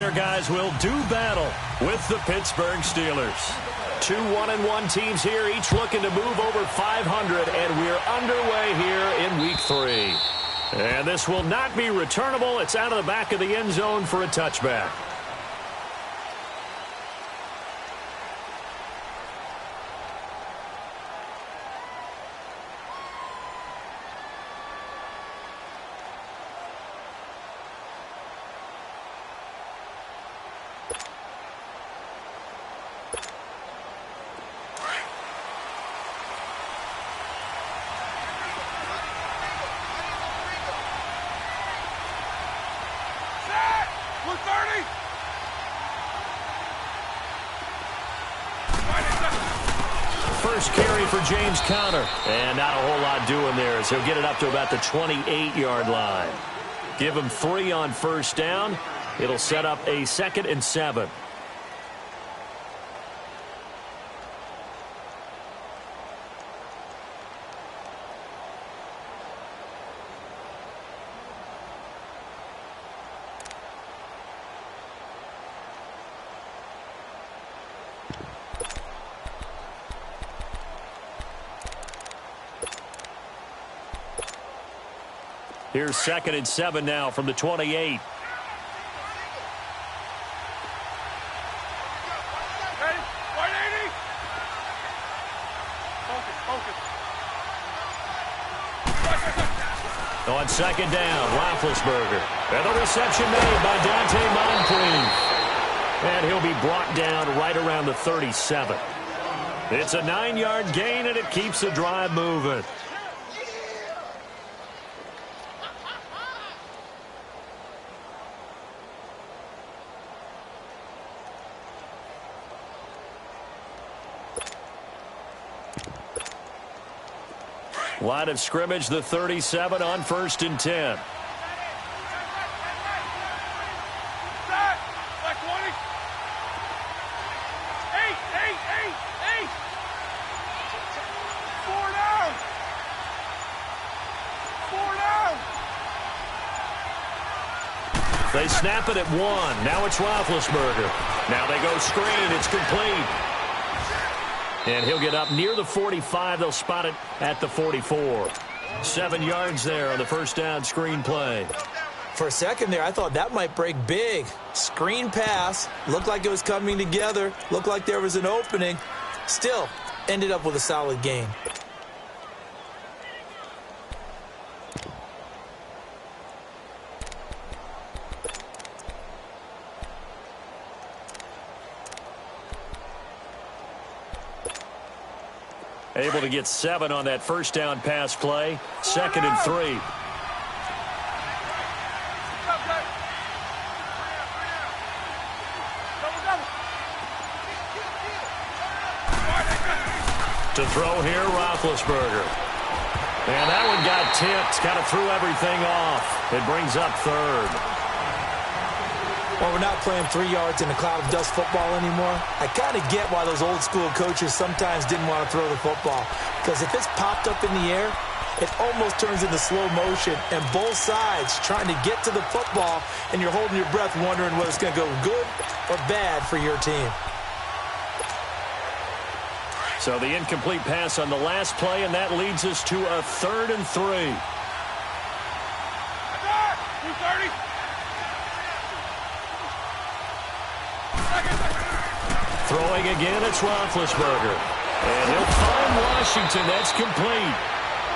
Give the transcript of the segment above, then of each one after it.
Guys will do battle with the Pittsburgh Steelers. Two 1-1 teams here, each looking to move over 500, and we're underway here in Week 3. And this will not be returnable. It's out of the back of the end zone for a touchback. First carry for James Conner. And not a whole lot doing there as he'll get it up to about the 28-yard line. Give him 3 on first down. It'll set up a 2nd and 7. Here's 2nd and 7 now from the 28. Ready? 180. Focus. On 2nd down, Roethlisberger. And the reception made by Dante Moncrief. And he'll be brought down right around the 37. It's a 9-yard gain, and it keeps the drive moving. Line of scrimmage, the 37 on 1st and 10. They snap it at 1. Now it's Roethlisberger. Now they go screen. It's complete. And he'll get up near the 45. They'll spot it at the 44. 7 yards there on the first down screen play. For a second there, I thought that might break big. Screen pass. Looked like it was coming together. Looked like there was an opening. Still, ended up with a solid gain. Able to get 7 on that first down pass play. 2nd and 3. To throw here, Roethlisberger. And that one got tipped. Kind of threw everything off. It brings up 3rd. Well, we're not playing 3 yards in a cloud of dust football anymore. I kind of get why those old school coaches sometimes didn't want to throw the football. Because if it's popped up in the air, it almost turns into slow motion. And both sides trying to get to the football, and you're holding your breath wondering whether it's going to go good or bad for your team. So the incomplete pass on the last play, and that leads us to a 3rd and 3. Throwing again, it's Roethlisberger. And he'll find Washington. That's complete.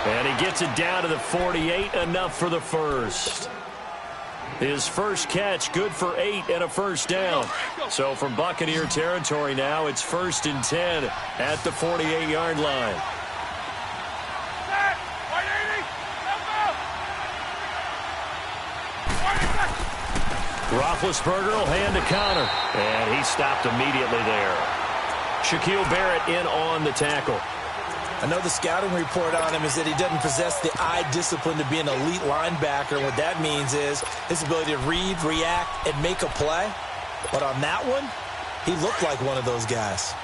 And he gets it down to the 48, enough for the first. His first catch, good for 8 and a first down. So from Buccaneer territory now, it's 1st and 10 at the 48-yard line. Roethlisberger will hand to Conner. And he stopped immediately there. Shaquille Barrett in on the tackle. I know the scouting report on him is that he doesn't possess the eye discipline to be an elite linebacker. And what that means is his ability to read, react, and make a play. But on that one, he looked like one of those guys.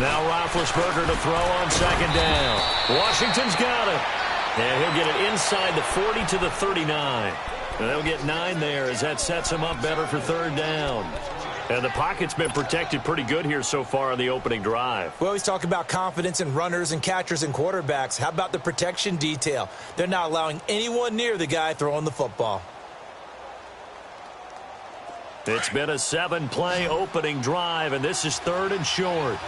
Now Roethlisberger to throw on second down. Washington's got it. And he'll get it inside the 40 to the 39. And they'll get 9 there as that sets him up better for third down. And the pocket's been protected pretty good here so far on the opening drive. We always talk about confidence in runners and catchers and quarterbacks. How about the protection detail? They're not allowing anyone near the guy throwing the football. It's been a 7-play opening drive, and this is third and short.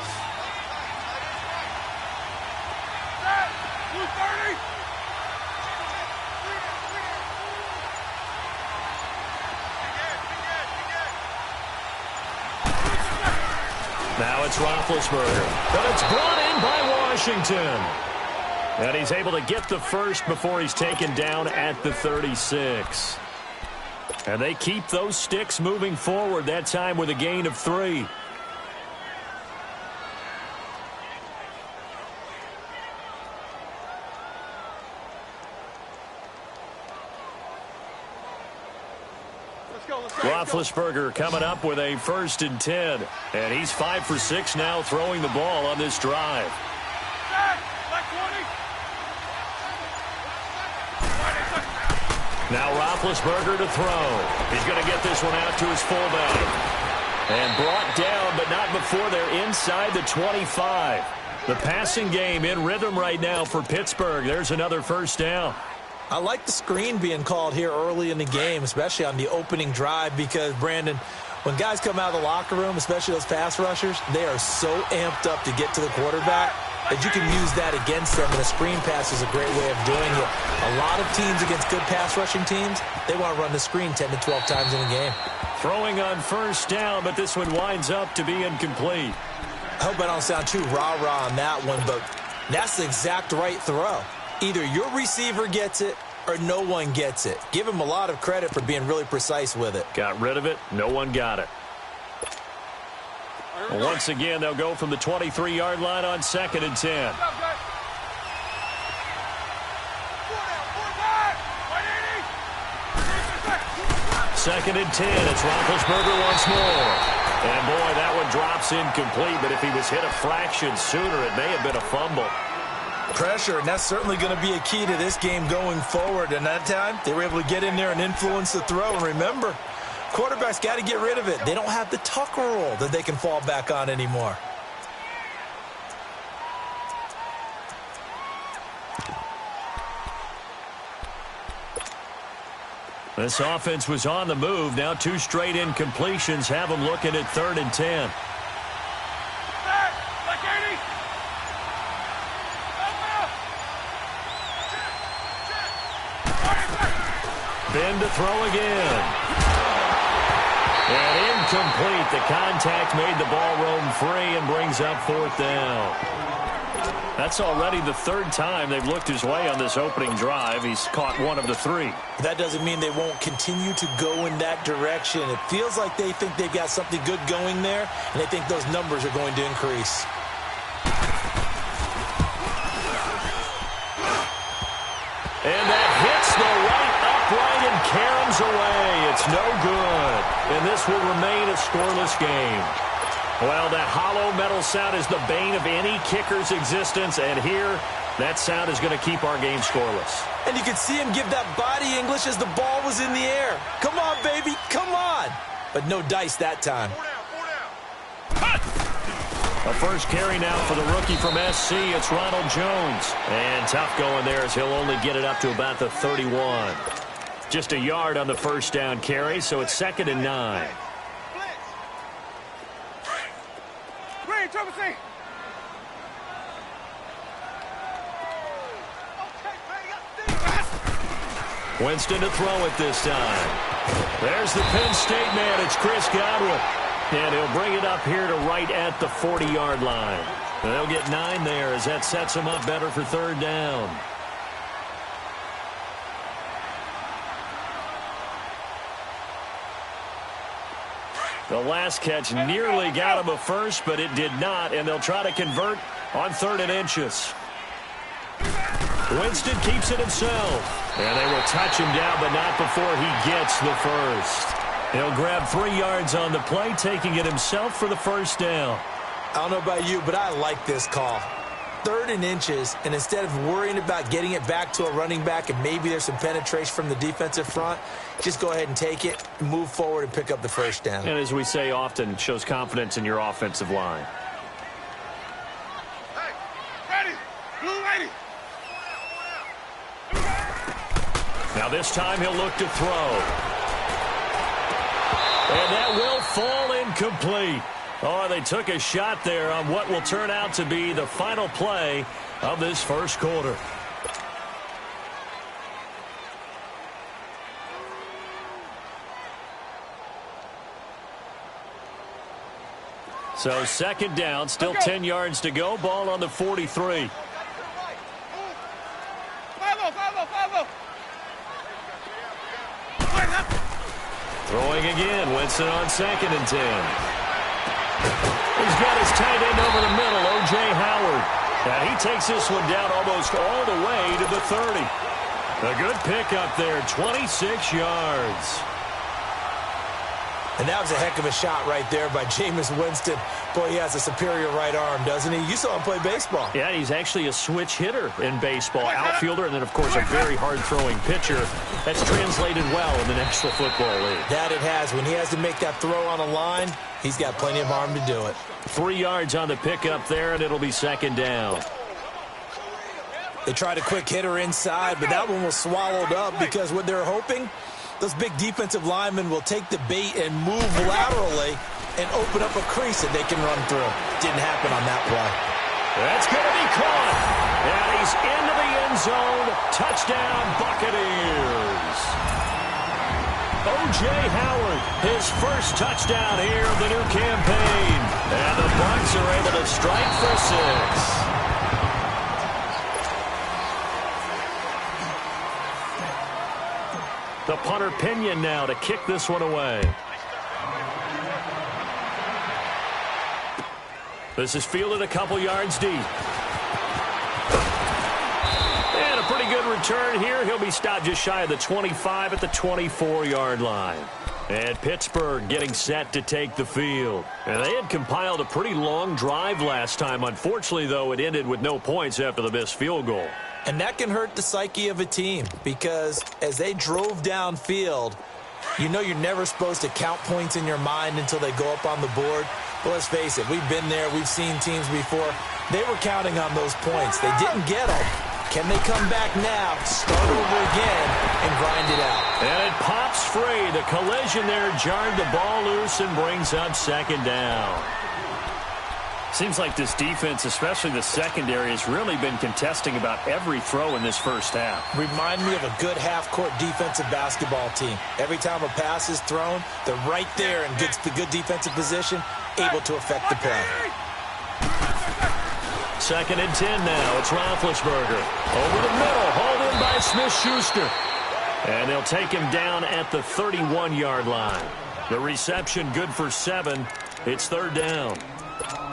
Now it's Roethlisberger, but it's brought in by Washington. And he's able to get the first before he's taken down at the 36. And they keep those sticks moving forward, that time with a gain of 3. Roethlisberger coming up with a 1st and 10. And he's 5 for 6 now throwing the ball on this drive. Now Roethlisberger to throw. He's going to get this one out to his fullback. And brought down, but not before they're inside the 25. The passing game in rhythm right now for Pittsburgh. There's another first down. I like the screen being called here early in the game, especially on the opening drive, because, Brandon, when guys come out of the locker room, especially those pass rushers, they are so amped up to get to the quarterback that you can use that against them, and a screen pass is a great way of doing it. A lot of teams against good pass rushing teams, they want to run the screen 10 to 12 times in a game. Throwing on first down, but this one winds up to be incomplete. I hope I don't sound too rah-rah on that one, but that's the exact right throw. Either your receiver gets it or no one gets it. Give him a lot of credit for being really precise with it. Got rid of it. No one got it. Well, once again, they'll go from the 23-yard line on 2nd and 10. Second and 10. It's Roethlisberger once more. And, boy, that one drops incomplete. But if he was hit a fraction sooner, it may have been a fumble. Pressure, and that's certainly going to be a key to this game going forward. And that time, they were able to get in there and influence the throw. And remember, quarterbacks got to get rid of it. They don't have the tuck roll that they can fall back on anymore. This offense was on the move. Now 2 straight incompletions have them looking at 3rd and 10. Ben to throw again. And incomplete. The contact made the ball roam free and brings up 4th down. That's already the 3rd time they've looked his way on this opening drive. He's caught 1 of the 3. That doesn't mean they won't continue to go in that direction. It feels like they think they've got something good going there, and they think those numbers are going to increase. And that hits the right upright and caroms away. It's no good. And this will remain a scoreless game. Well, that hollow metal sound is the bane of any kicker's existence. And here, that sound is going to keep our game scoreless. And you could see him give that body English as the ball was in the air. Come on, baby, come on. But no dice that time. A first carry now for the rookie from SC. It's Ronald Jones. And tough going there as he'll only get it up to about the 31. Just a yard on the first down carry, so it's 2nd and 9. Winston to throw it this time. There's the Penn State man. It's Chris Godwin. And he'll bring it up here to right at the 40-yard line. They'll get 9 there as that sets him up better for 3rd down. The last catch nearly got him a first, but it did not, and they'll try to convert on 3rd and inches. Winston keeps it himself, and they will touch him down, but not before he gets the first. He'll grab 3 yards on the play, taking it himself for the first down. I don't know about you, but I like this call. 3rd and inches, and instead of worrying about getting it back to a running back and maybe there's some penetration from the defensive front, just go ahead and take it, move forward, and pick up the first down. And as we say often, it shows confidence in your offensive line. Hey, ready, blue lady. Now this time he'll look to throw. And that will fall incomplete. Oh, they took a shot there on what will turn out to be the final play of this first quarter. So 2nd down, still 10 yards to go. Ball on the 43. Throwing again. Winston on 2nd and 10. He's got his tight end over the middle, O.J. Howard. And he takes this one down almost all the way to the 30. A good pickup there, 26 yards. And that was a heck of a shot right there by Jameis Winston. Boy, he has a superior right arm, doesn't he? You saw him play baseball. Yeah, he's actually a switch hitter in baseball. Outfielder, and then, of course, a very hard-throwing pitcher. That's translated well in the National Football League. That it has. When he has to make that throw on a line, he's got plenty of arm to do it. 3 yards on the pickup there, and it'll be 2nd down. They tried a quick hitter inside, but that one was swallowed up because what they're hoping, those big defensive linemen will take the bait and move laterally and open up a crease that they can run through. Didn't happen on that play. That's going to be caught. And he's into the end zone. Touchdown, Buccaneers. O.J. Howard, his first touchdown here of the new campaign. And the Bucs are able to strike for 6. The punter Pinion now to kick this one away. This is fielded a couple yards deep. And a pretty good return here. He'll be stopped just shy of the 25 at the 24-yard line. And Pittsburgh getting set to take the field. And they had compiled a pretty long drive last time. Unfortunately, though, it ended with no points after the missed field goal. And that can hurt the psyche of a team because as they drove downfield, you know you're never supposed to count points in your mind until they go up on the board. Well, let's face it, we've been there. We've seen teams before. They were counting on those points. They didn't get them. Can they come back now, start over again, and grind it out? And it pops free. The collision there jarred the ball loose and brings up 2nd down. Seems like this defense, especially the secondary, has really been contesting about every throw in this first half. Remind me of a good half-court defensive basketball team. Every time a pass is thrown, they're right there in good defensive position, able to affect the play. 2nd and 10 now. It's Roethlisberger. Over the middle, hauled in by Smith-Schuster. And they'll take him down at the 31-yard line. The reception good for 7. It's 3rd down.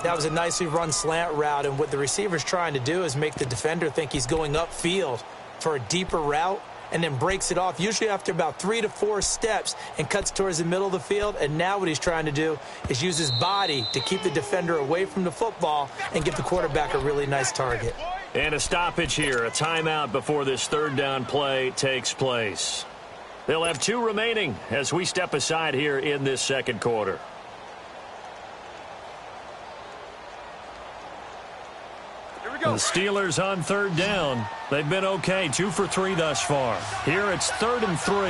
That was a nicely run slant route, and what the receiver's trying to do is make the defender think he's going upfield for a deeper route and then breaks it off, usually after about 3 to 4 steps, and cuts towards the middle of the field. And now what he's trying to do is use his body to keep the defender away from the football and give the quarterback a really nice target. And a stoppage here, a timeout before this 3rd down play takes place. They'll have 2 remaining as we step aside here in this 2nd quarter. The Steelers on 3rd down. They've been okay, 2 for 3 thus far. Here it's 3rd and 3.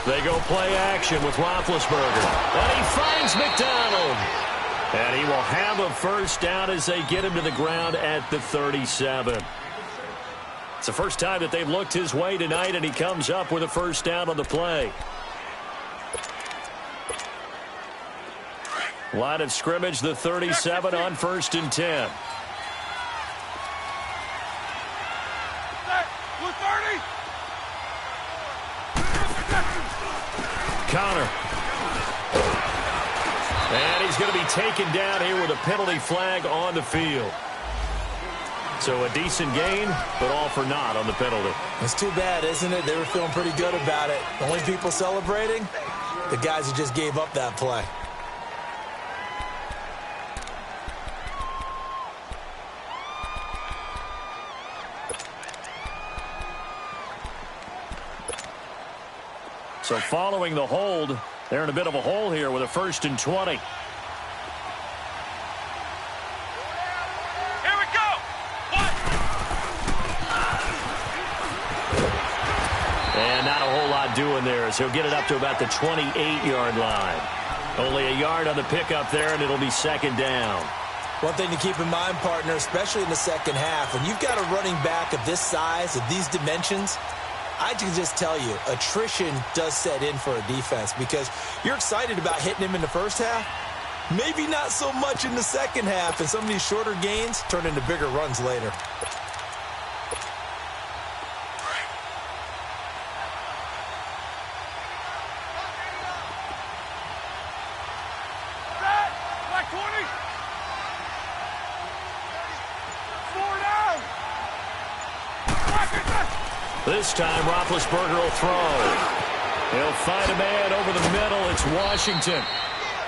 They go play action with Roethlisberger. And he finds McDonald. And he will have a first down as they get him to the ground at the 37. It's the first time that they've looked his way tonight, and he comes up with a first down on the play. Line of scrimmage, the 37 on 1st and 10. Connor. And he's going to be taken down here with a penalty flag on the field. So a decent gain, but all for naught on the penalty. It's too bad, isn't it? They were feeling pretty good about it. The only people celebrating, the guys who just gave up that play. So following the hold, they're in a bit of a hole here with a 1st and 20. Here we go. What? And not a whole lot doing there as he'll get it up to about the 28-yard line. Only a yard on the pickup there, and it'll be 2nd down. One thing to keep in mind, partner, especially in the second half, when you've got a running back of this size, of these dimensions, I can just tell you, attrition does set in for a defense because you're excited about hitting him in the first half. Maybe not so much in the second half, and some of these shorter gains turn into bigger runs later. Like 20. 4 down. This time, Roethlisberger will throw. He'll find a man over the middle. It's Washington.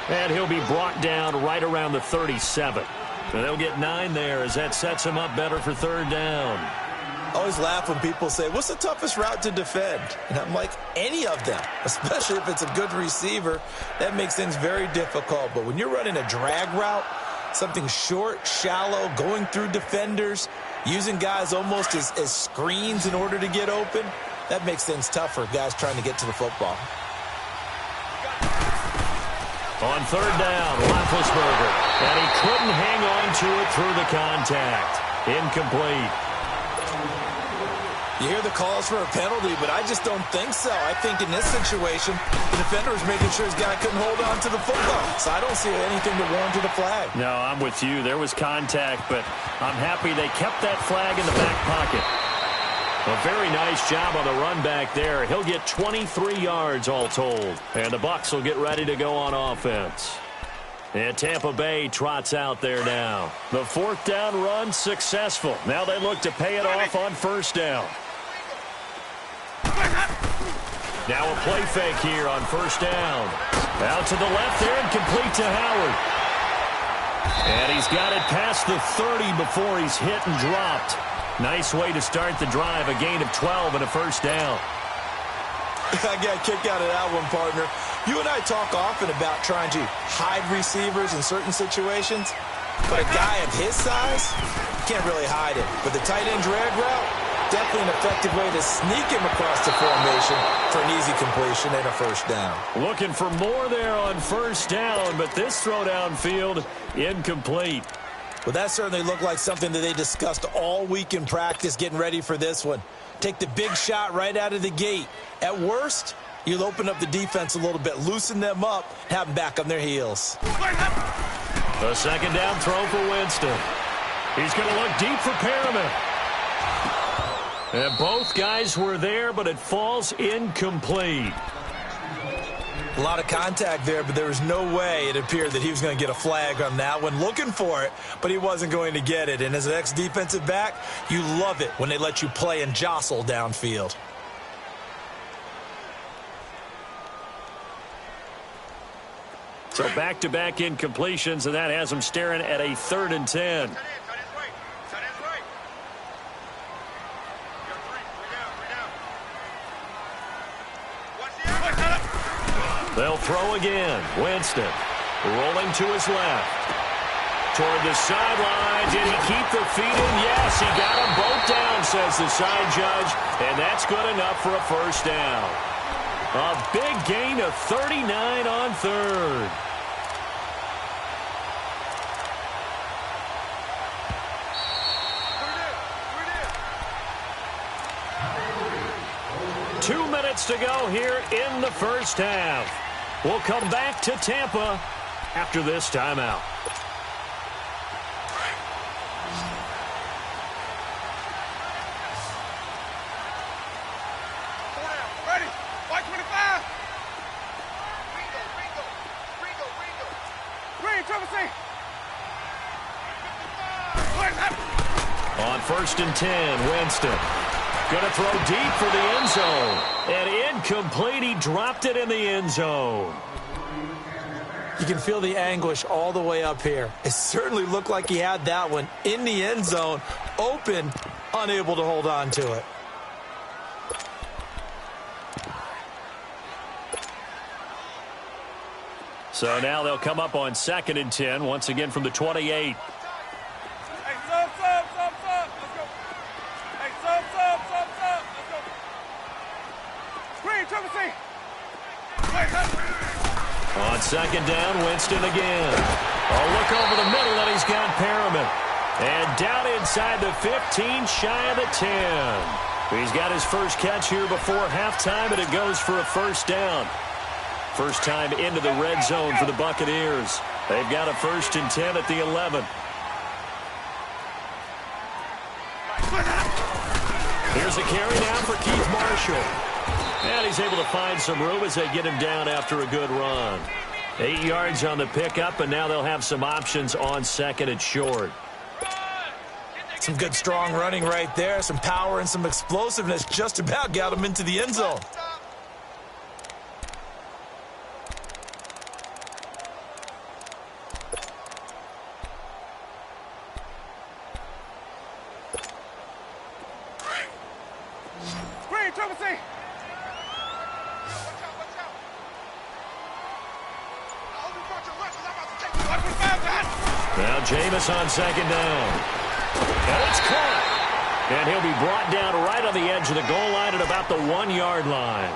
And he'll be brought down right around the 37. So they'll get 9 there as that sets him up better for 3rd down. I always laugh when people say, what's the toughest route to defend? And I'm like, any of them, especially if it's a good receiver. That makes things very difficult. But when you're running a drag route, something short, shallow, going through defenders, using guys almost as screens in order to get open, that makes things tough for guys trying to get to the football. On 3rd down, Roethlisberger. And he couldn't hang on to it through the contact. Incomplete. You hear the calls for a penalty, but I just don't think so. I think in this situation, the defender was making sure his guy couldn't hold on to the football. So I don't see anything to warrant a flag. No, I'm with you. There was contact, but I'm happy they kept that flag in the back pocket. A very nice job on the run back there. He'll get 23 yards all told. And the Bucs will get ready to go on offense. And Tampa Bay trots out there now. The 4th down run successful. Now they look to pay it off on 1st down. Now a play fake here on 1st down. Out to the left there and complete to Howard. And he's got it past the 30 before he's hit and dropped. Nice way to start the drive. A gain of 12 and a 1st down. I got a kick out of that one, partner. You and I talk often about trying to hide receivers in certain situations. But a guy of his size can't really hide it. But the tight end drag route, definitely an effective way to sneak him across the formation for an easy completion and a 1st down. Looking for more there on 1st down, but this throw downfield incomplete. Well, that certainly looked like something that they discussed all week in practice getting ready for this one. Take the big shot right out of the gate. At worst, you'll open up the defense a little bit, loosen them up, have them back on their heels. A 2nd down throw for Winston. He's going to look deep for Perriman. And both guys were there, but it falls incomplete. A lot of contact there, but there was no way it appeared that he was going to get a flag on that one. Looking for it, but he wasn't going to get it. And as an ex-defensive back, you love it when they let you play and jostle downfield. So back-to-back incompletions, and that has them staring at a 3rd and 10. They'll throw again. Winston rolling to his left. Toward the sideline. Did he keep the feet in? Yes, he got them both down, says the side judge. And that's good enough for a 1st down. A big gain of 39 on 3rd. Two minutes to go here in the 1st half. We'll come back to Tampa after this timeout. Ready? White 25. Green, triple C. On first and 10. Winston going to throw deep for the end zone. And incomplete. He dropped it in the end zone. You can feel the anguish all the way up here. It certainly looked like he had that one in the end zone, open, unable to hold on to it. So now they'll come up on second and 10, once again from the 28. Hey, sub. Let's go. Hey, sub. Let's go. Screen, triple C. On second down, Winston again. A look over the middle, and he's got Perriman. And down inside the 15, shy of the 10. He's got his first catch here before halftime, and it goes for a first down. First time into the red zone for the Buccaneers. They've got a first and 10 at the 11. Here's a carry down for Keith Marshall. And he's able to find some room as they get him down after a good run. 8 yards on the pickup, and now they'll have some options on second and short. Some good strong running right there. Some power and some explosiveness just about got him into the end zone. Now Jameis on second down. And it's caught. And he'll be brought down right on the edge of the goal line at about the 1 yard line.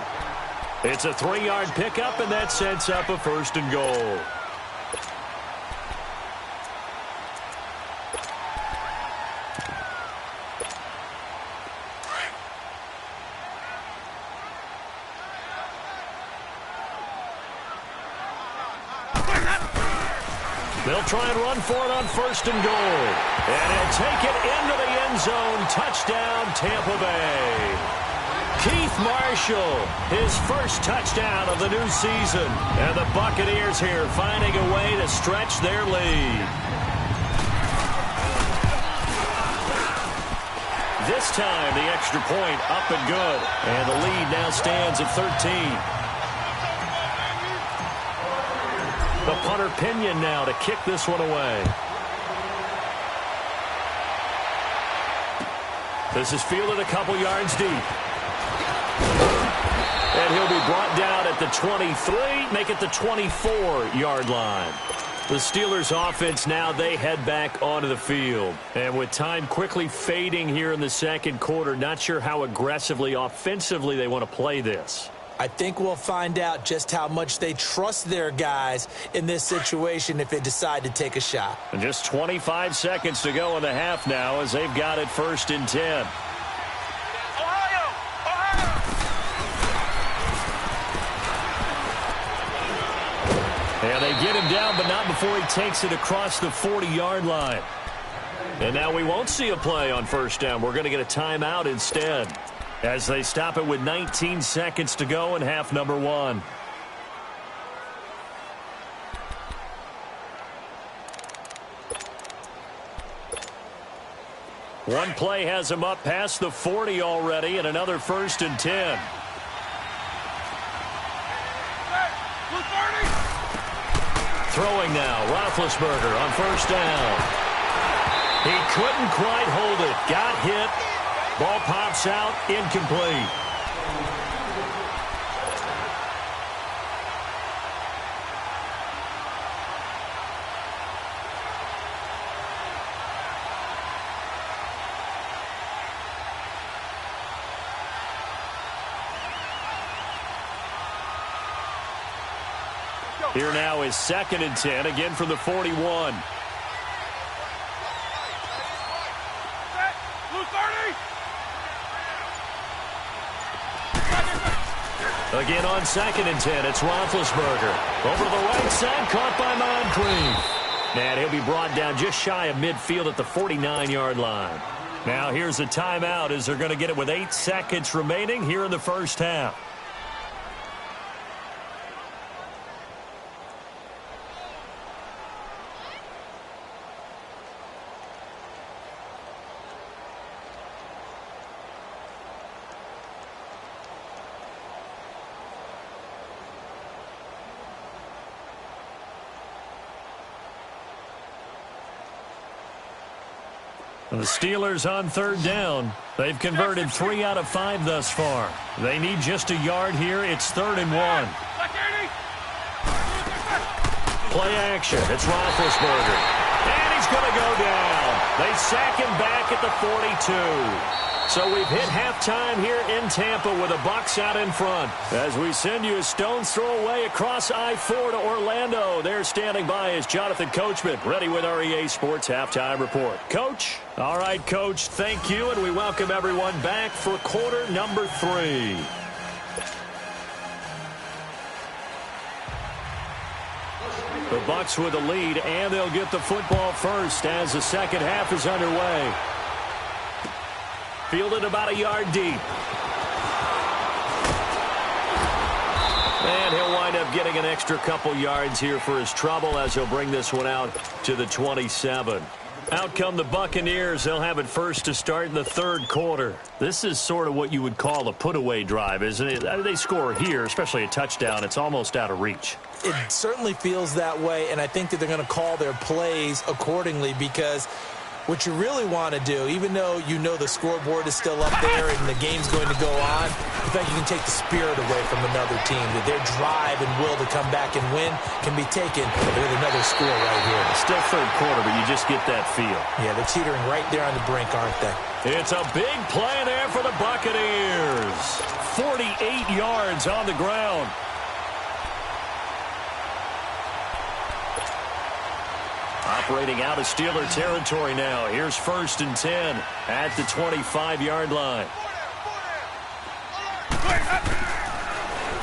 It's a 3-yard pickup, and that sets up a first and goal. They'll try and run for it on first and goal. And he'll take it into the end zone. Touchdown, Tampa Bay. Keith Marshall, his first touchdown of the new season. And the Buccaneers here finding a way to stretch their lead. This time, the extra point up and good. And the lead now stands at 13. The punter Pinion now to kick this one away. This is fielded a couple yards deep. And he'll be brought down at the 23, make it the 24-yard line. The Steelers offense now, they head back onto the field. And with time quickly fading here in the second quarter, not sure how aggressively, offensively they want to play this. I think we'll find out just how much they trust their guys in this situation if they decide to take a shot. And just 25 seconds to go in the half now as they've got it first and 10. And they get him down, but not before he takes it across the 40-yard line. And now we won't see a play on first down. We're going to get a timeout instead, as they stop it with 19 seconds to go in half number 1. One play has him up past the 40 already, and another first and 10. Throwing now, Roethlisberger on first down. He couldn't quite hold it. Got hit. Ball pops out, incomplete. Here now is second and 10, again from the 41. Again on second and 10, it's Roethlisberger. Over to the right side, caught by Moncrief. And he'll be brought down just shy of midfield at the 49-yard line. Now here's a timeout as they're going to get it with 8 seconds remaining here in the first half. The Steelers on third down. They've converted 3 out of 5 thus far. They need just a yard here. It's 3rd and 1. Play action. It's Roethlisberger. And he's going to go down. They sack him back at the 42. So we've hit halftime here in Tampa with the Bucs out in front. As we send you a stone's throw away across I-4 to Orlando. There standing by is Jonathan Coachman, ready with our EA Sports Halftime Report. Coach? All right, Coach, thank you, and we welcome everyone back for quarter number 3. The Bucs with the lead, and they'll get the football first as the second half is underway. Fielded about a yard deep. And he'll wind up getting an extra couple yards here for his trouble as he'll bring this one out to the 27. Out come the Buccaneers. They'll have it first to start in the 3rd quarter. This is sort of what you would call a put-away drive, isn't it? They score here, especially a touchdown. It's almost out of reach. It certainly feels that way, and I think that they're going to call their plays accordingly because what you really want to do, even though you know the scoreboard is still up there and the game's going to go on, in fact, you can take the spirit away from another team. That their drive and will to come back and win can be taken with another score right here. Still 3rd quarter, but you just get that feel. Yeah, they're teetering right there on the brink, aren't they? It's a big play there for the Buccaneers. 48 yards on the ground. Operating out of Steeler territory now. Here's 1st and 10 at the 25-yard line.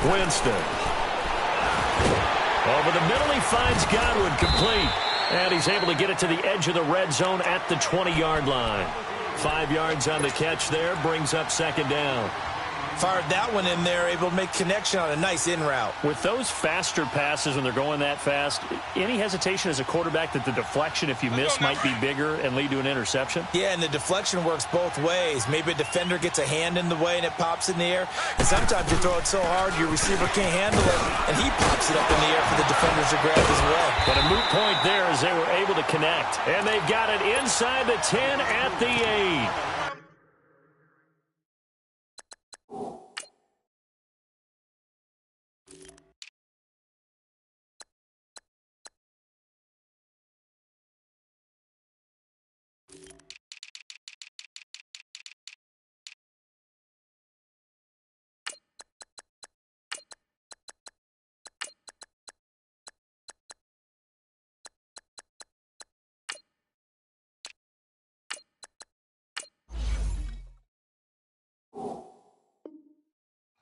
Winston. Over the middle, he finds Godwin complete. And he's able to get it to the edge of the red zone at the 20-yard line. 5 yards on the catch there, brings up 2nd down. Fired that one in there, able to make connection on a nice in route. With those faster passes when they're going that fast, any hesitation as a quarterback that the deflection, if you miss, might be bigger and lead to an interception? Yeah, and the deflection works both ways. Maybe a defender gets a hand in the way and it pops in the air. And sometimes you throw it so hard your receiver can't handle it, and he pops it up in the air for the defenders to grab as well. But a moot point there as they were able to connect. And they've got it inside the 10 at the 8.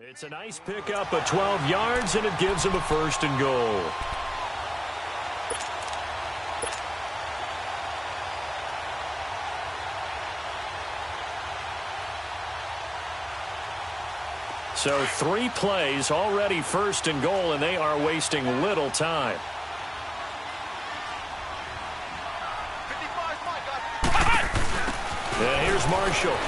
It's a nice pickup of 12 yards, and it gives him a 1st and goal. So 3 plays, already 1st and goal, and they are wasting little time. And here's Marshall.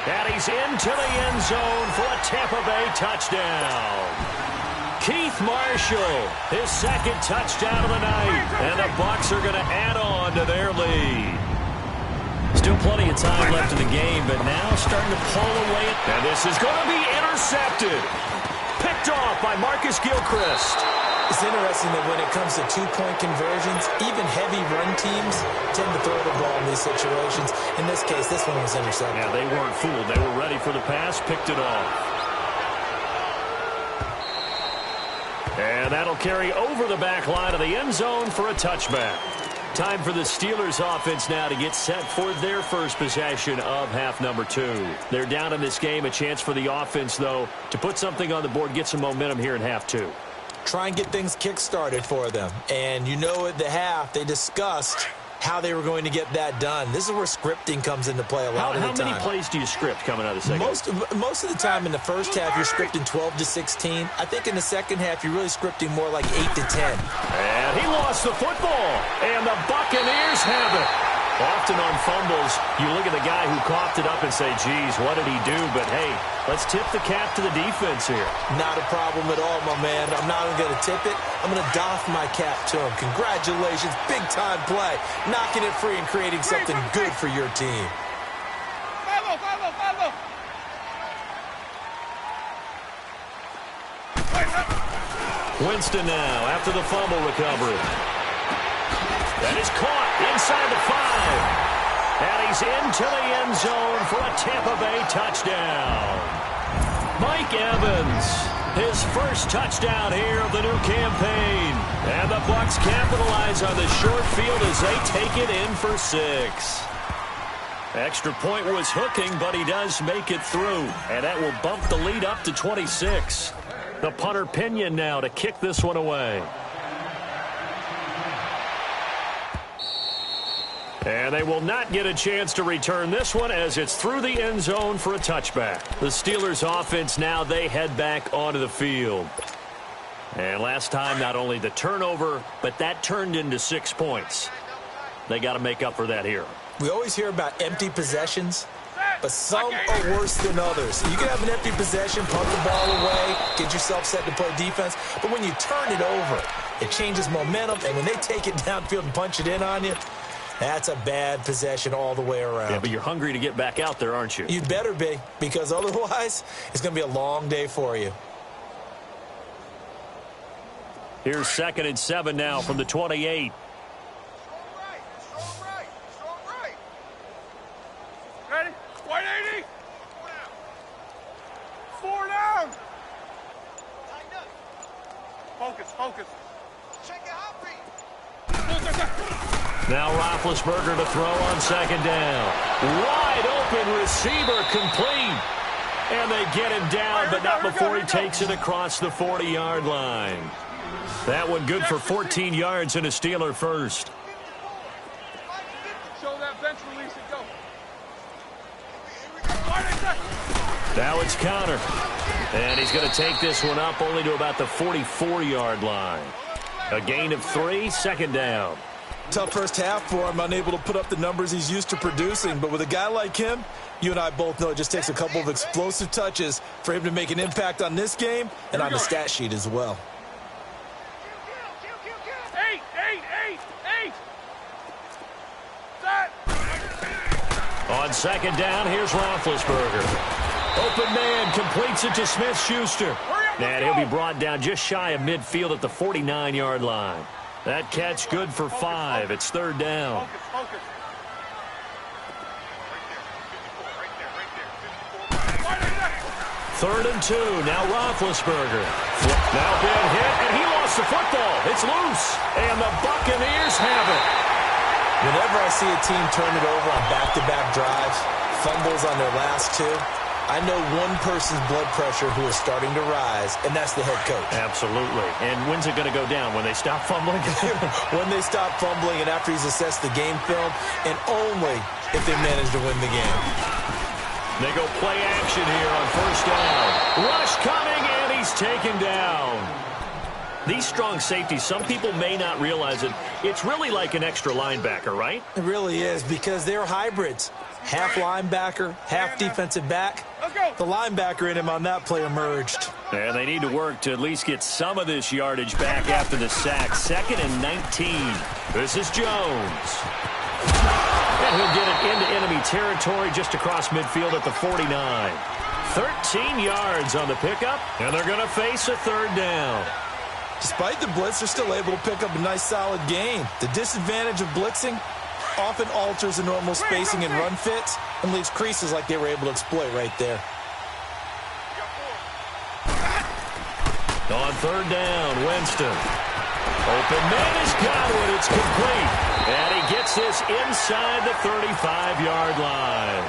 And he's into the end zone for a Tampa Bay touchdown. Keith Marshall, his 2nd touchdown of the night. And the Bucs are going to add on to their lead. Still plenty of time left in the game, but now starting to pull away. And this is going to be intercepted. Picked off by Marcus Gilchrist. It's interesting that when it comes to 2-point conversions, even heavy run teams tend to throw the ball in these situations. In this case, this one was intercepted. Yeah, they weren't fooled. They were ready for the pass, picked it off. And that'll carry over the back line of the end zone for a touchback. Time for the Steelers offense now to get set for their first possession of half number 2. They're down in this game. A chance for the offense, though, to put something on the board, get some momentum here in half 2. Try and get things kick-started for them. And you know at the half, they discussed how they were going to get that done. This is where scripting comes into play a lot of the time. How many plays do you script coming out of the second half? Most of the time in the first half, you're scripting 12 to 16. I think in the second half, you're really scripting more like 8 to 10. And he lost the football. And the Buccaneers have it. Often on fumbles, you look at the guy who coughed it up and say, geez, what did he do? But, hey, let's tip the cap to the defense here. Not a problem at all, my man. I'm not even going to tip it. I'm going to doff my cap to him. Congratulations. Big-time play. Knocking it free and creating something good for your team. Winston now after the fumble recovery. That is caught inside the 5. And he's into the end zone for a Tampa Bay touchdown. Mike Evans, his first touchdown here of the new campaign. And the Bucs capitalize on the short field as they take it in for 6. Extra point was hooking, but he does make it through. And that will bump the lead up to 26. The punter Pinion now to kick this one away. And they will not get a chance to return this one as it's through the end zone for a touchback. The Steelers offense now, they head back onto the field. And last time, not only the turnover, but that turned into 6 points. They got to make up for that here. We always hear about empty possessions, but some are worse than others. You can have an empty possession, punt the ball away, get yourself set to play defense, but when you turn it over, it changes momentum, and when they take it downfield and punch it in on you, that's a bad possession all the way around. Yeah, but you're hungry to get back out there, aren't you? You'd better be, because otherwise, it's going to be a long day for you. Here's 2nd and 7 now from the 28. Ready? 180. 4 down. Focus. Check it out, Reed. Now Roethlisberger to throw on 2nd down. Wide open receiver complete. And they get him down, but not before he takes it across the 40-yard line. That one good for 14 yards and a Steeler first. Show that bench release and go. Now it's Connor. And he's going to take this one up only to about the 44-yard line. A gain of 3, 2nd down. Tough first half for him, unable to put up the numbers he's used to producing. But with a guy like him, you and I both know it just takes a couple of explosive touches for him to make an impact on this game and on the stat sheet as well. 8. Set. On 2nd down, here's Roethlisberger. Open man completes it to Smith-Schuster. And he'll be brought down just shy of midfield at the 49-yard line. That catch good for 5. It's 3rd down. Focus. 3rd and 2. Now Roethlisberger. Now been hit, and he lost the football. It's loose, and the Buccaneers have it. Whenever I see a team turn it over on back-to-back drives, fumbles on their last 2, I know one person's blood pressure who is starting to rise, and that's the head coach. Absolutely. And when's it going to go down? When they stop fumbling? When they stop fumbling and after he's assessed the game film, and only if they manage to win the game. They go play action here on 1st down. Rush coming, and he's taken down. These strong safeties, some people may not realize it. It's really like an extra linebacker, right? It really is, because they're hybrids. Half linebacker, half defensive back. The linebacker in him on that play emerged. And they need to work to at least get some of this yardage back after the sack. 2nd and 19. This is Jones. And he'll get it into enemy territory just across midfield at the 49. 13 yards on the pickup, and they're going to face a 3rd down. Despite the blitz, they're still able to pick up a nice, solid gain. The disadvantage of blitzing often alters the normal spacing and run fits and leaves creases like they were able to exploit right there. On 3rd down, Winston. Open man is Godwin. It's complete. And he gets this inside the 35-yard line.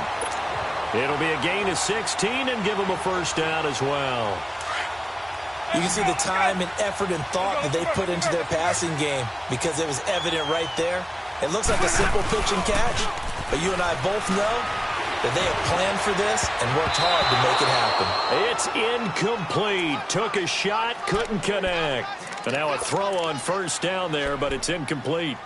It'll be a gain of 16 and give him a 1st down as well. You can see the time and effort and thought that they put into their passing game because it was evident right there. It looks like a simple pitch and catch, but you and I both know that they have planned for this and worked hard to make it happen. It's incomplete. Took a shot, couldn't connect. And now a throw on 1st down there, but it's incomplete.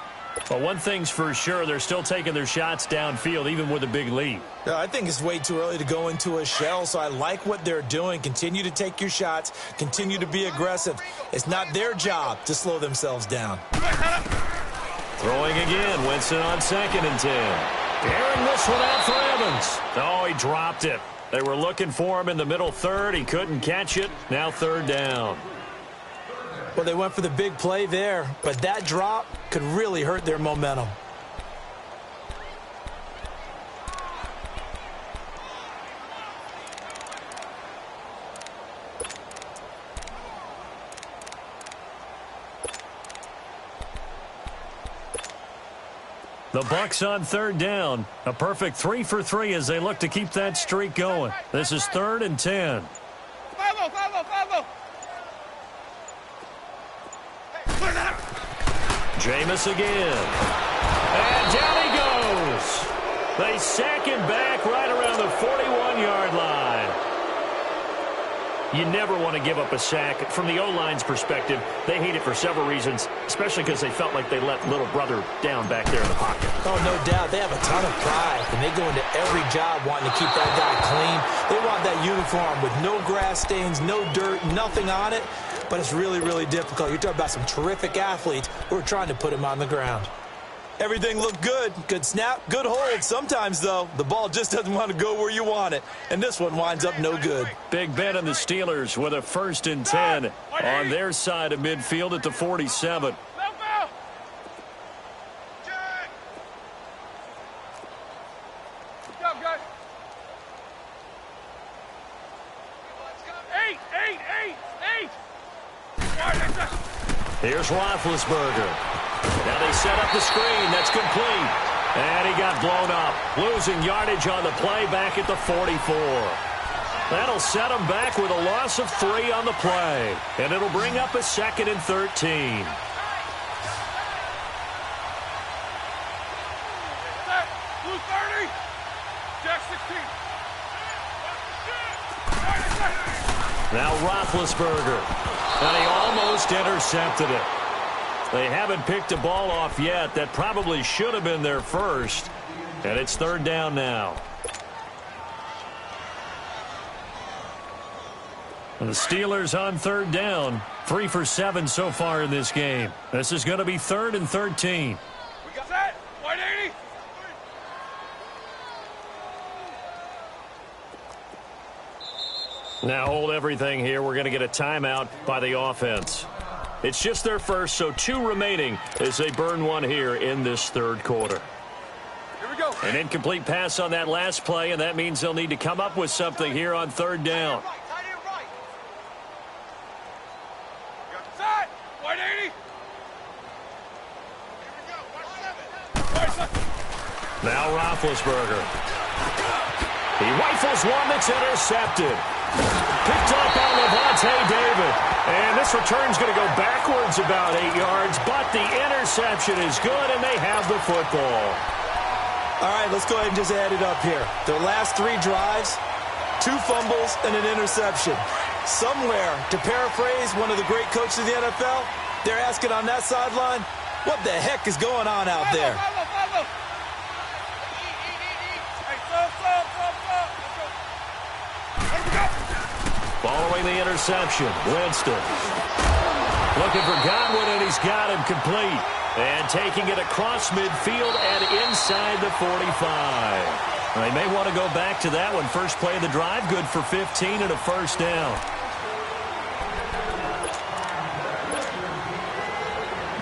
Well, one thing's for sure, they're still taking their shots downfield, even with a big lead. I think it's way too early to go into a shell, so I like what they're doing. Continue to take your shots. Continue to be aggressive. It's not their job to slow themselves down. Throwing again. Winston on 2nd and 10. Airing this one out for Evans. Oh, he dropped it. They were looking for him in the middle third. He couldn't catch it. Now 3rd down. Well, they went for the big play there, but that drop could really hurt their momentum. The Bucs on 3rd down. A perfect 3 for 3 as they look to keep that streak going. This is 3rd and 10. Follow. Jameis again. And down he goes. They sack him back right around the 41-yard line. You never want to give up a sack. From the O-line's perspective, they hate it for several reasons, especially because they felt like they let little brother down back there in the pocket. Oh, no doubt. They have a ton of pride, and they go into every job wanting to keep that guy clean. They want that uniform with no grass stains, no dirt, nothing on it. But it's really, really difficult. You're talking about some terrific athletes who are trying to put him on the ground. Everything looked good. Good snap, good hold. Sometimes, though, the ball just doesn't want to go where you want it. And this one winds up no good. Big Ben and the Steelers with a 1st and 10 on their side of midfield at the 47. Here's Roethlisberger. Now they set up the screen. That's complete. And he got blown up. Losing yardage on the play back at the 44. That'll set him back with a loss of 3 on the play. And it'll bring up a 2nd and 13. Blue 30. Jack 16. Now Roethlisberger. And he almost intercepted it. They haven't picked a ball off yet. That probably should have been their first. And it's 3rd down now. And the Steelers on 3rd down. 3 for 7 so far in this game. This is going to be 3rd and 13. We got that. 180. Now hold everything here. We're going to get a timeout by the offense. It's just their first, so 2 remaining as they burn 1 here in this 3rd quarter. Here we go. An incomplete pass on that last play, and that means they'll need to come up with something here on 3rd down. Side. 180. Here we go. Now Roethlisberger. He rifles one that's intercepted. Picked up on Levante David. And this return's going to go backwards about 8 yards, but the interception is good, and they have the football. All right, let's go ahead and just add it up here. Their last 3 drives, 2 fumbles and an interception. Somewhere, to paraphrase one of the great coaches of the NFL, they're asking on that sideline, what the heck is going on out there? Follow. Hey, slow. Following the interception, Winston. Looking for Godwin, and he's got him complete. And taking it across midfield and inside the 45. They may want to go back to that one. First play of the drive, good for 15 and a 1st down.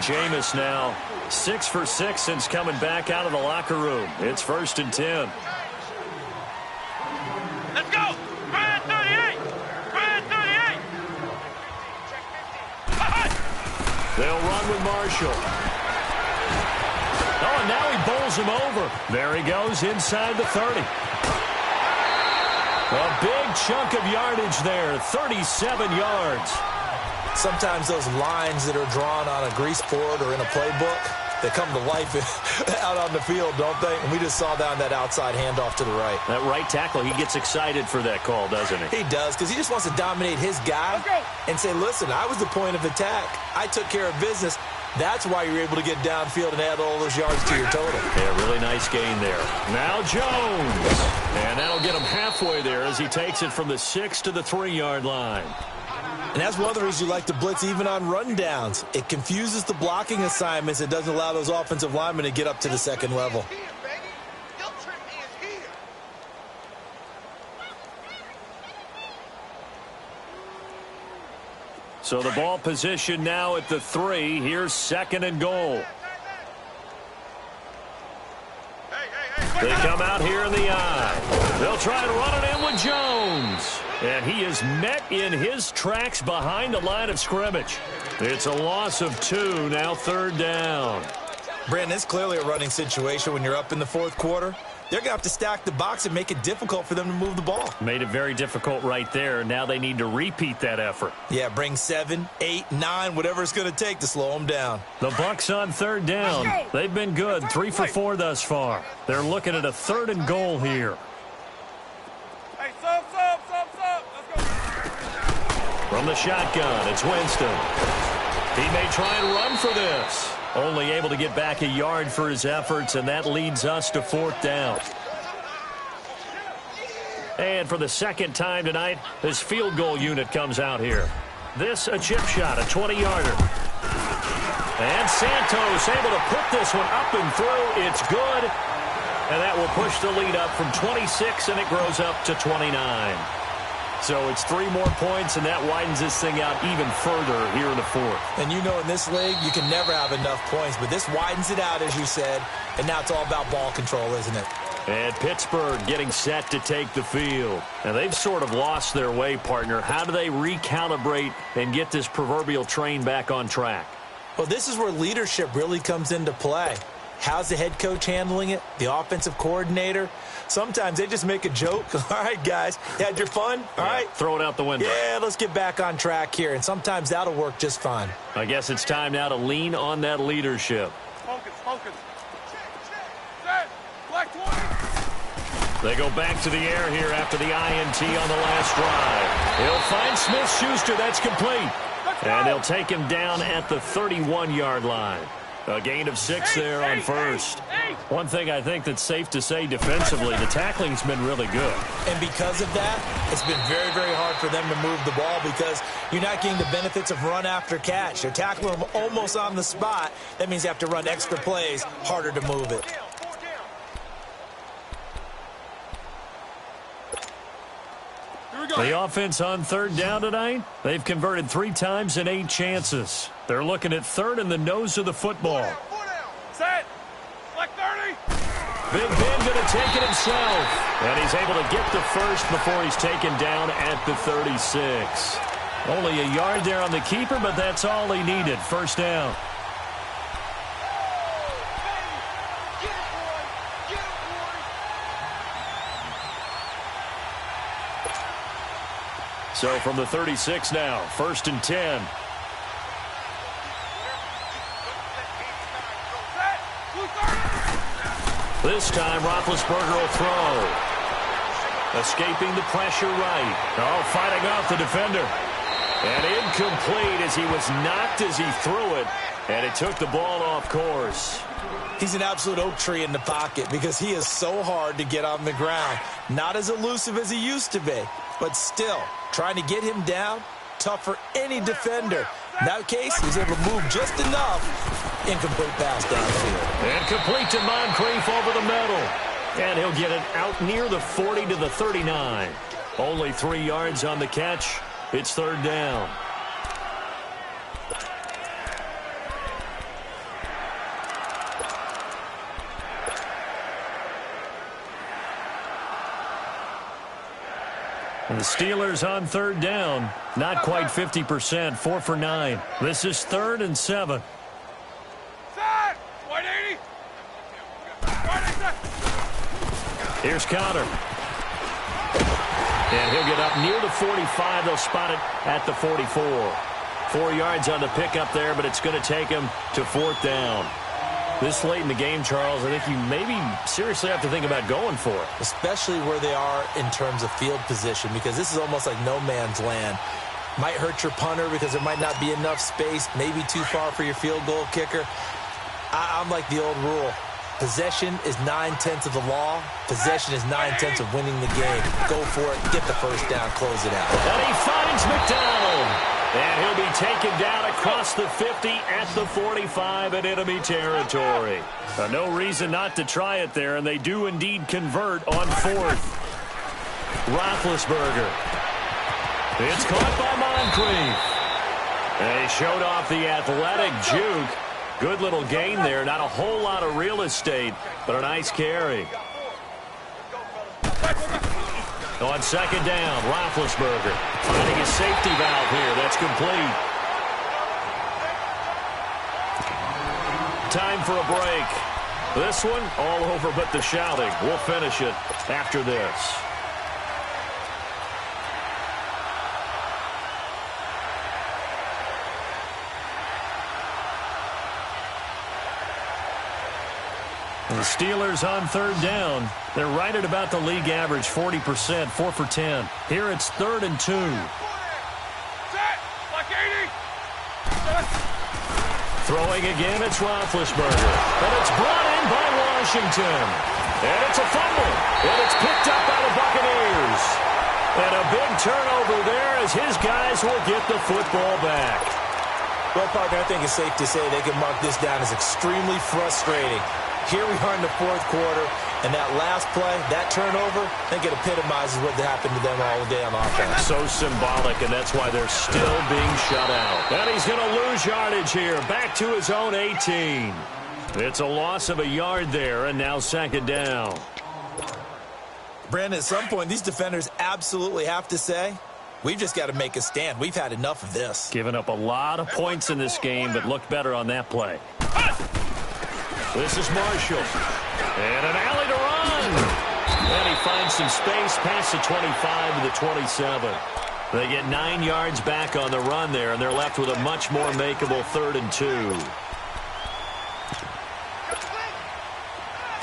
Jameis now 6 for 6 since coming back out of the locker room. It's 1st and 10. Let's go. 38. They'll run with Marshall. Oh, and now he bowls him over. There he goes inside the 30. A big chunk of yardage there, 37 yards. Sometimes those lines that are drawn on a grease board or in a playbook, they come to life out on the field, don't they? And we just saw down that outside handoff to the right. That right tackle, he gets excited for that call, doesn't he? He does, because he just wants to dominate his guy and say, listen, I was the point of attack. I took care of business. That's why you're able to get downfield and add all those yards to your total. Yeah, really nice gain there. Now Jones. And that'll get him halfway there as he takes it from the 6 to the 3-yard line. And that's one of the reasons you like to blitz even on rundowns. It confuses the blocking assignments. It doesn't allow those offensive linemen to get up to the second level. So the ball position now at the 3. Here's 2nd and goal. They come out here in the eye. They'll try and run it in with Jones. And he is met in his tracks behind the line of scrimmage. It's a loss of 2, now 3rd down. Brandon, it's clearly a running situation when you're up in the 4th quarter. They're going to have to stack the box and make it difficult for them to move the ball. Made it very difficult right there. Now they need to repeat that effort. Yeah, bring 7, 8, 9, whatever it's going to take to slow them down. The Bucs on 3rd down. They've been good, 3 for 4 thus far. They're looking at a 3rd and goal here. Hey, sub. Let's go. From the shotgun, it's Winston. He may try and run for this. Only able to get back a yard for his efforts, and that leads us to 4th down. And for the 2nd time tonight, this field goal unit comes out here. This a chip shot, a 20-yarder. And Santos able to put this one up and through. It's good. And that will push the lead up from 26, and it grows up to 29. So it's 3 more points, and that widens this thing out even further here in the 4th. And you know in this league, you can never have enough points, but this widens it out, as you said, and now it's all about ball control, isn't it? And Pittsburgh getting set to take the field. And they've sort of lost their way, partner. How do they recalibrate and get this proverbial train back on track? Well, this is where leadership really comes into play. How's the head coach handling it? The offensive coordinator? Sometimes they just make a joke. All right, guys, you had your fun? All right. Throw it out the window. Yeah, let's get back on track here. And sometimes that'll work just fine. I guess it's time now to lean on that leadership. Focus. Set. Black 20. They go back to the air here after the INT on the last drive. He'll find Smith-Schuster. That's complete. And they'll take him down at the 31-yard line. A gain of 6 there on first. One thing I think that's safe to say defensively, the tackling's been really good. And because of that, it's been very, very hard for them to move the ball because you're not getting the benefits of run after catch. They're tackling them almost on the spot. That means they have to run extra plays, harder to move it. The offense on 3rd down tonight, they've converted 3 times in 8 chances. They're looking at 3rd in the nose of the football. Set. Black 30. Big Ben going to take it himself. And he's able to get the first before he's taken down at the 36. Only a yard there on the keeper, but that's all he needed. 1st down. So from the 36 now, 1st and 10. This time, Roethlisberger will throw. Escaping the pressure right. Oh, fighting off the defender. And incomplete as he was knocked as he threw it. And it took the ball off course. He's an absolute oak tree in the pocket because he is so hard to get on the ground. Not as elusive as he used to be, but still, trying to get him down, tough for any defender. In that case, he's able to move just enough. Incomplete pass downfield. And complete to Moncrief over the middle. And he'll get it out near the 40 to the 39. Only 3 yards on the catch. It's 3rd down. And the Steelers on 3rd down. Not quite 50%, 4 for 9. This is 3rd and 7. Set. 180. Here's Conner. And he'll get up near the 45. They'll spot it at the 44. 4 yards on the pickup there, but it's going to take him to 4th down. This late in the game, Charles, I think you maybe seriously have to think about going for it. Especially where they are in terms of field position, because this is almost like no man's land. Might hurt your punter because there might not be enough space, maybe too far for your field goal kicker. I'm like the old rule. Possession is 9/10 of the law. Possession is 9/10 of winning the game. Go for it. Get the first down. Close it out. And he finds McDonald. And he'll be taken down across the 50 at the 45 in enemy territory. No reason not to try it there, and they do indeed convert on fourth. Roethlisberger. It's caught by Moncrief. And he showed off the athletic juke. Good little gain there. Not a whole lot of real estate, but a nice carry. On second down, Roethlisberger finding his safety valve here. That's complete. Time for a break. This one, all over but the shouting. We'll finish it after this. The Steelers on third down. They're right at about the league average, 40%, 4 for 10. Here it's 3rd and 2. Set! Like 80! Throwing again, it's Roethlisberger. And it's brought in by Washington. And it's a fumble. And it's picked up by the Buccaneers. And a big turnover there as his guys will get the football back. Well, partner, I think it's safe to say they can mark this down as extremely frustrating. Here we are in the fourth quarter, and that last play, that turnover, I think it epitomizes what happened to them all day on offense. So symbolic, and that's why they're still being shut out. And he's going to lose yardage here, back to his own 18. It's a loss of a yard there, and now second down. Brandon, at some point, these defenders absolutely have to say, we've just got to make a stand. We've had enough of this. Giving up a lot of points in this game, but looked better on that play. This is Marshall. And an alley to run. And he finds some space past the 25 to the 27. They get 9 yards back on the run there, and they're left with a much more makeable 3rd and 2.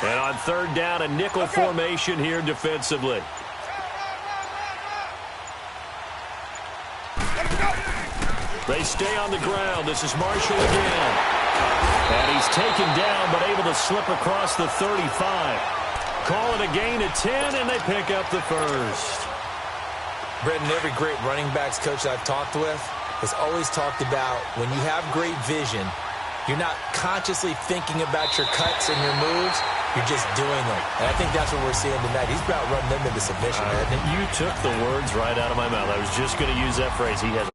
And on third down, a nickel formation here defensively. They stay on the ground. This is Marshall again. And he's taken down, but able to slip across the 35. Call it a gain of 10, and they pick up the first. Brendan, every great running backs coach I've talked with has always talked about when you have great vision, you're not consciously thinking about your cuts and your moves. You're just doing them. And I think that's what we're seeing tonight. He's about running them into submission, hasn't he? You took the words right out of my mouth. I was just going to use that phrase. He has